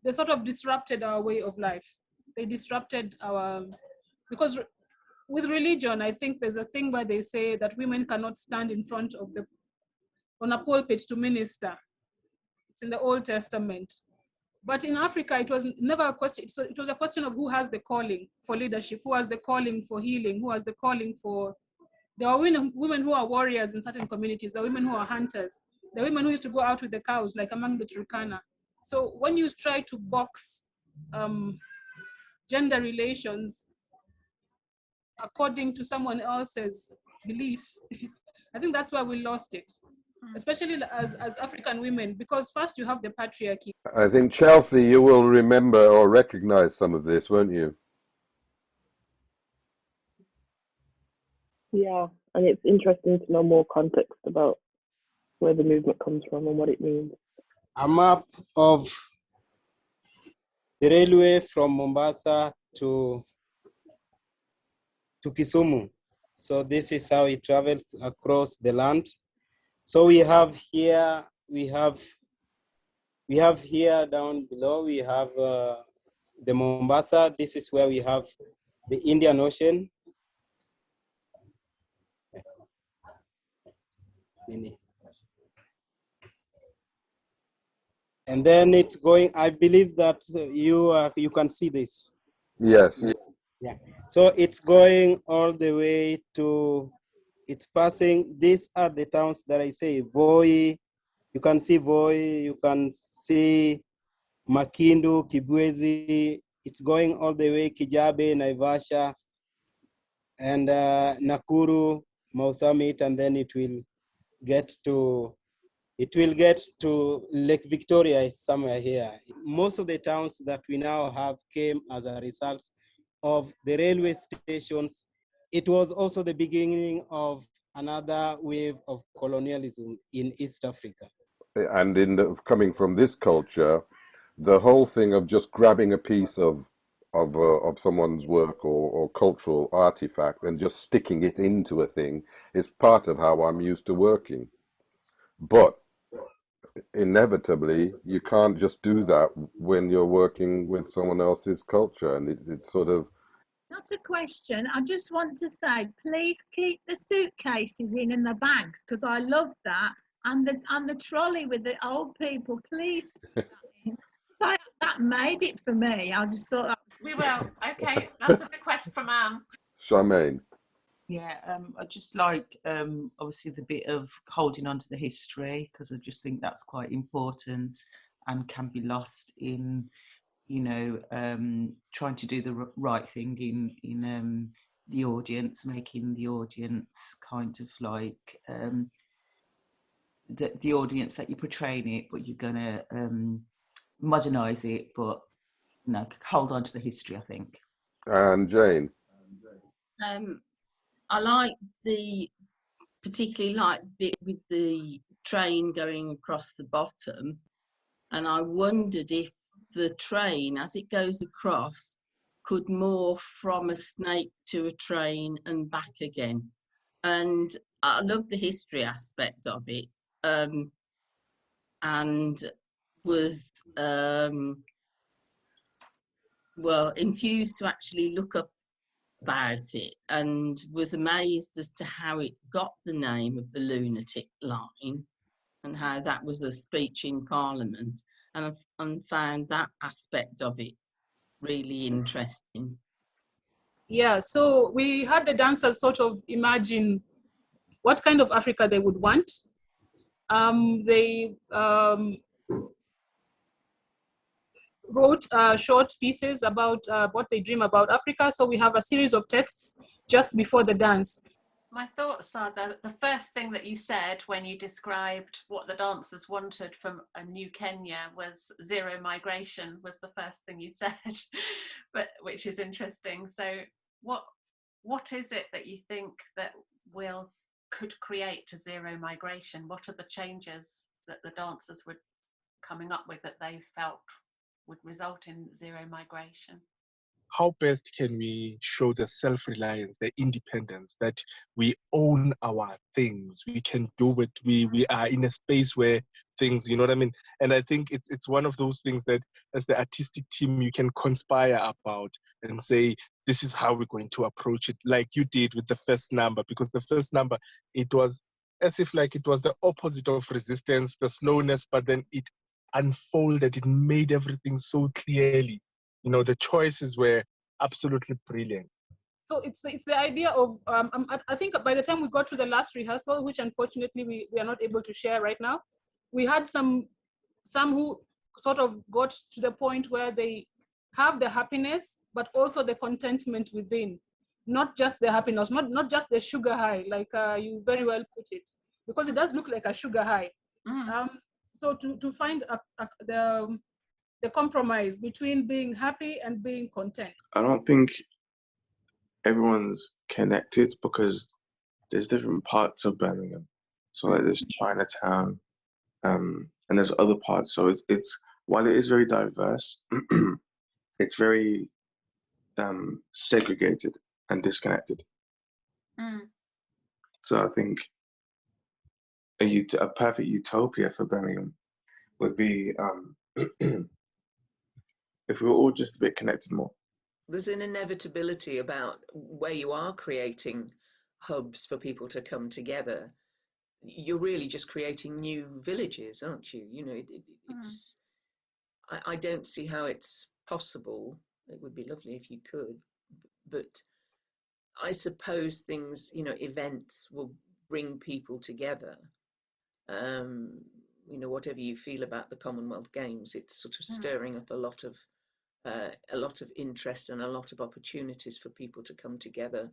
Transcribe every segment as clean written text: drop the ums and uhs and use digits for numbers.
they sort of disrupted our way of life. They disrupted because with religion, I think there's a thing where they say that women cannot stand in front of on a pulpit to minister. It's in the Old Testament. But in Africa, it was never a question. So it was a question of who has the calling for leadership, who has the calling for healing, who has the calling for. There are women who are warriors in certain communities. There are women who are hunters. There are women who used to go out with the cows, like among the Turkana. So when you try to box gender relations according to someone else's belief, I think that's where we lost it, especially as African women, because first you have the patriarchy. I think, Chelsea, you will remember or recognize some of this, won't you? Yeah, and it's interesting to know more context about where the movement comes from and what it means. A map of the railway from Mombasa to Kisumu. So this is how it travels across the land. So we have here down below, we have the Mombasa. This is where we have the Indian Ocean. And then it's going, I believe that you can see this. Yes. Yeah. So it's going all the way to, it's passing, these are the towns that I say, Voi, you can see Voi, you can see Makindu, Kibwezi, it's going all the way, Kijabe, Naivasha, and Nakuru, Mau Summit, and then it will get to Lake Victoria is somewhere here. Most of the towns that we now have came as a result of the railway stations. It was also the beginning of another wave of colonialism in East Africa. And coming from this culture, the whole thing of just grabbing a piece of someone's work or cultural artifact and just sticking it into a thing is part of how I'm used to working. But inevitably, you can't just do that when you're working with someone else's culture, and it's sort of. Not a question. I just want to say, please keep the suitcases in the bags, because I love that, and the trolley with the old people. Please, that made it for me. I just thought that. We will. Okay, that's a request from Anne. Charmaine. Yeah, I just like obviously the bit of holding on to the history, because I just think that's quite important and can be lost in, trying to do the right thing in the audience, making the audience kind of like the audience that you're portraying it, but you're gonna modernize it, but hold on to the history, I think. And Jane. I particularly like the bit with the train going across the bottom, and I wondered if the train, as it goes across, could morph from a snake to a train and back again. And I love the history aspect of it, and was enthused to actually look up about it, and was amazed as to how it got the name of the lunatic line and how that was a speech in Parliament, and found that aspect of it really interesting. Yeah, so we had the dancers sort of imagine what kind of Africa they would want. They wrote short pieces about what they dream about Africa. So we have a series of texts just before the dance. My thoughts are that the first thing that you said when you described what the dancers wanted from a new Kenya was zero migration, was the first thing you said, but which is interesting. So what is it that you think that could create to zero migration? What are the changes that the dancers were coming up with that they felt would result in zero migration? how best can we show the self-reliance, the independence, that we own our things, we can do it, we are in a space where things, you know what I mean? And I think it's one of those things that as the artistic team you can conspire about and say, this is how we're going to approach it, like you did with the first number, because the first number, it was as if like it was the opposite of resistance, the slowness, but then it unfolded, it made everything so clearly. You know, the choices were absolutely brilliant. So it's the idea of I think by the time we got to the last rehearsal, which unfortunately we are not able to share right now, we had some who sort of got to the point where they have the happiness but also the contentment within, not just the happiness, not just the sugar high, like you very well put it, because it does look like a sugar high. So to find the compromise between being happy and being content. I don't think everyone's connected because there's different parts of Birmingham. So like there's Chinatown, and there's other parts. So it's while it is very diverse, it's very segregated and disconnected. So I think a perfect utopia for Birmingham would be if we were all just a bit connected more. There's an inevitability about where you are creating hubs for people to come together. You're really just creating new villages, aren't you? You know, it's. I don't see how it's possible. It would be lovely if you could, but I suppose things, you know, events will bring people together. You know, whatever you feel about the Commonwealth Games, it's sort of stirring up a lot of interest and a lot of opportunities for people to come together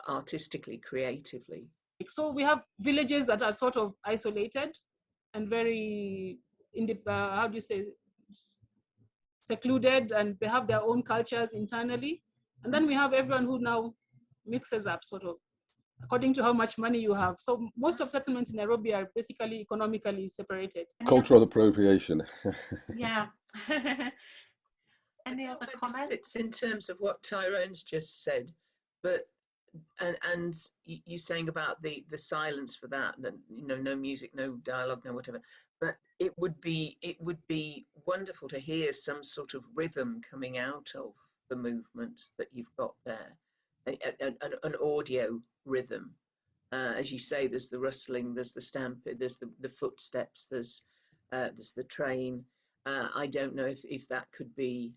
artistically, creatively. So we have villages that are sort of isolated and very, how do you say, secluded, and they have their own cultures internally. And then we have everyone who now mixes up sort of according to how much money you have. So most of settlements in Nairobi are basically economically separated. Cultural appropriation. Yeah. Any other comments? It's in terms of what Tyrone's just said, but and you saying about the silence for that, you know, no music, no dialogue, no whatever. But it would be wonderful to hear some sort of rhythm coming out of the movement that you've got there, an audio rhythm. As you say, there's the rustling, there's the stampede, there's the footsteps, there's the train. I don't know if that could be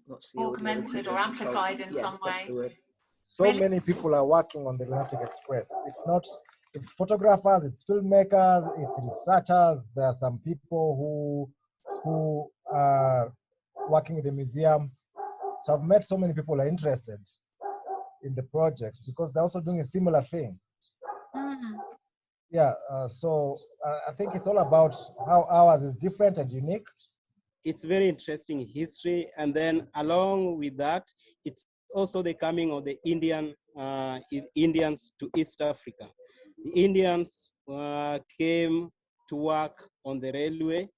what's the augmented or amplified in some way. That's the word. So many people are working on the Lunatic Express. It's photographers, it's filmmakers, it's researchers. There are some people who are working in the museums. So I've met so many people who are interested in the project because they're also doing a similar thing. Yeah, so I think it's all about how ours is different and unique. It's very interesting history, and then along with that, it's also the coming of the Indians to East Africa. The Indians came to work on the railway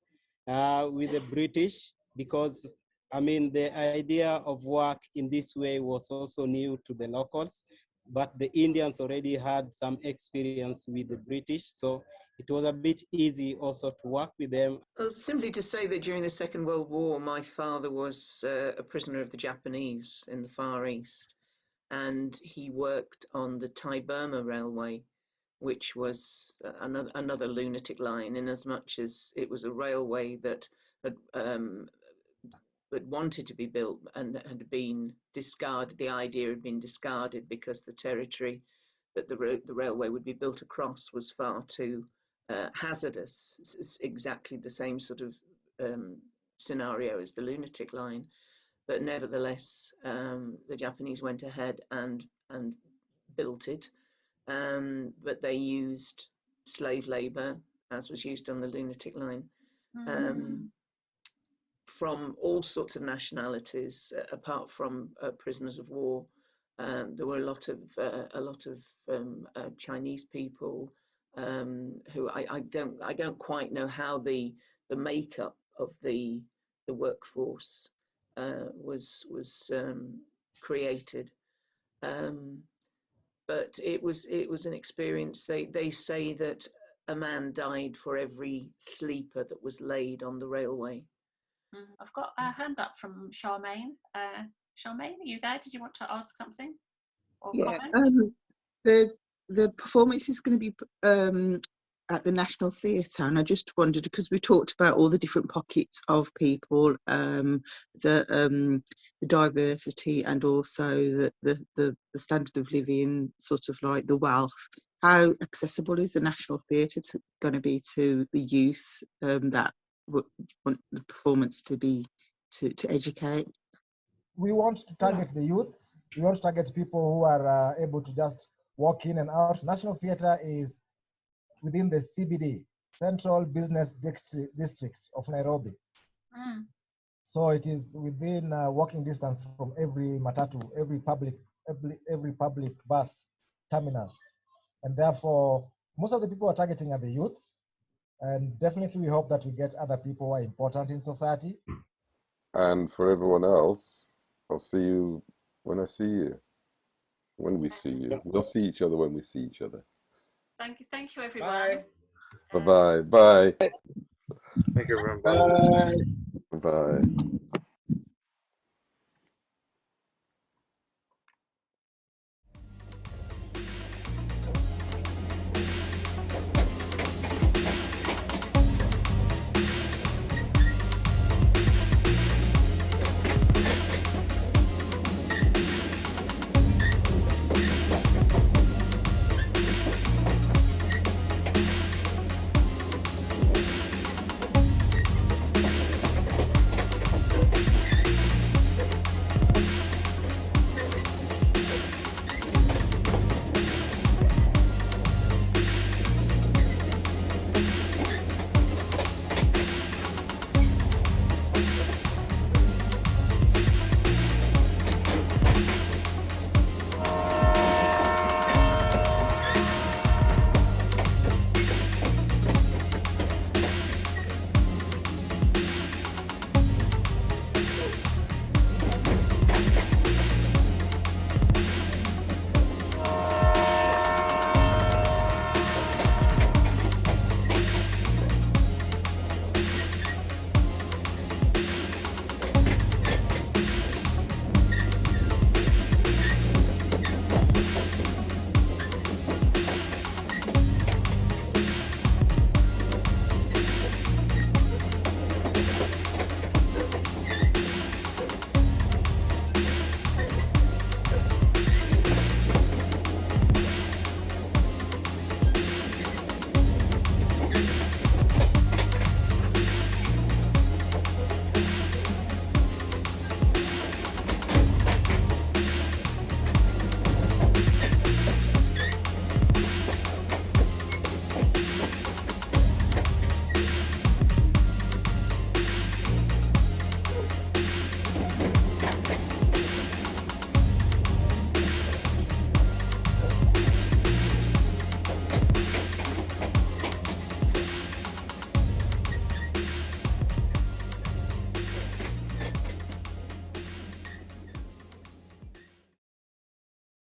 with the British because, I mean, the idea of work in this way was also new to the locals, but the Indians already had some experience with the British, so it was a bit easy also to work with them. Well, simply to say that during the Second World War, my father was a prisoner of the Japanese in the Far East, and he worked on the Thai-Burma Railway, which was another lunatic line, in as much as it was a railway that had wanted to be built and had been discarded. The idea had been discarded because the territory that the railway would be built across was far too hazardous. It's exactly the same sort of scenario as the lunatic line, but nevertheless, the Japanese went ahead and built it, but they used slave labor, as was used on the lunatic line, from all sorts of nationalities, apart from prisoners of war. There were a lot of Chinese people who I don't quite know how the makeup of the workforce was created. But it was an experience. They say that a man died for every sleeper that was laid on the railway. I've got a hand up from Charmaine. Charmaine, are you there? Did you want to ask something or comment? The performance is going to be at the National Theatre, and I just wondered, because we talked about all the different pockets of people, the diversity, and also the standard of living, sort of like the wealth. How accessible is the National Theatre going to be to the youth that want the performance to be to educate? We want to target the youth. We want to target people who are able to just walk in and out. National Theatre is within the CBD, Central Business District of Nairobi. So it is within walking distance from every matatu, every public bus terminus. And therefore, most of the people are targeting are the youth. And definitely we hope that we get other people who are important in society. And for everyone else, I'll see you when I see you. When we see you. We'll see each other when we see each other. Thank you everyone. Bye-bye. Bye. Thank you, everyone. Bye. Bye.